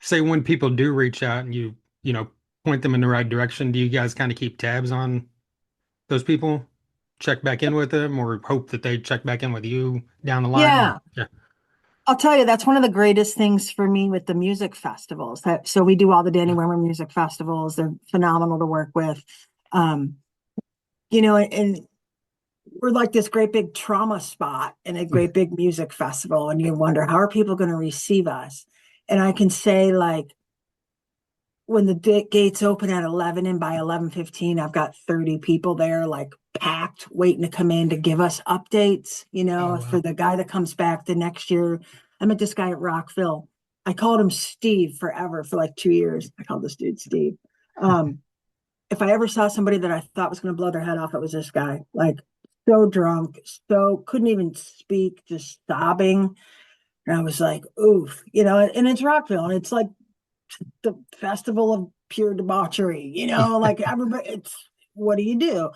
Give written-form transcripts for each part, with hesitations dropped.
say when people do reach out and you point them in the right direction, do you guys kind of keep tabs on those people? Check back in with them or hope that they check back in with you down the line? Yeah, Yeah. I'll tell you, that's one of the greatest things for me with the music festivals. That so we do all the Danny Wimmer music festivals. They're phenomenal to work with. Um, and we're like this great big trauma spot in a great big music festival, and you wonder how are people going to receive us? And I can say like when the gates open at 11 and by 11:15 I've got 30 people there like packed waiting to come in to give us updates, Oh for wow. the guy that comes back the next year. I met this guy at Rockville. I called him Steve forever for like 2 years. I called this dude Steve. um if I ever saw somebody that I thought was going to blow their head off, it was this guy. Like so drunk, so couldn't even speak, just sobbing. And I was like, oof, and it's Rockville, and it's like the festival of pure debauchery, like everybody, it's what do you do?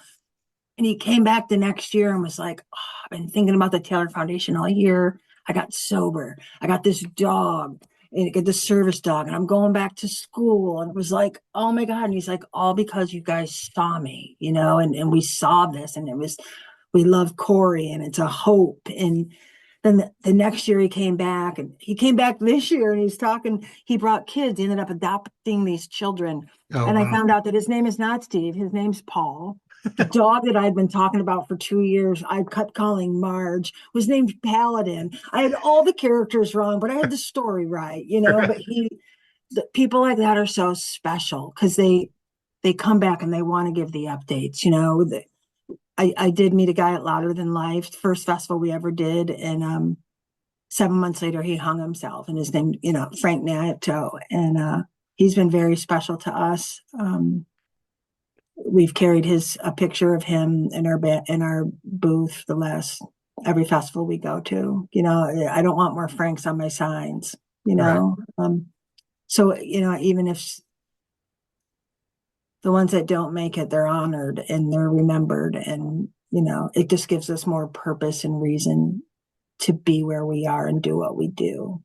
And he came back the next year and was like, oh, I've been thinking about the Taylor Foundation all year. I got sober. I got this dog and I get the service dog and I'm going back to school. And it was like, oh my God. And he's like, all because you guys saw me, and we saw this and we love Corey and it's a hope. And then the next year he came back and he came back this year and he brought kids. He ended up adopting these children. Oh And I wow. found out that his name is not Steve. His name's Paul. The dog that I'd been talking about for 2 years, I kept calling Marge, was named Paladin. I had all the characters wrong, but I had the story right, but people like that are so special because they come back and they want to give the updates, I did meet a guy at Louder Than Life, first festival we ever did. And 7 months later, he hung himself, and his name, Frank Nato. And he's been very special to us. We've carried a picture of him in our booth every festival we go to. I don't want more Franks on my signs, Right. so, even if the ones that don't make it, they're honored and they're remembered. And, it just gives us more purpose and reason to be where we are and do what we do.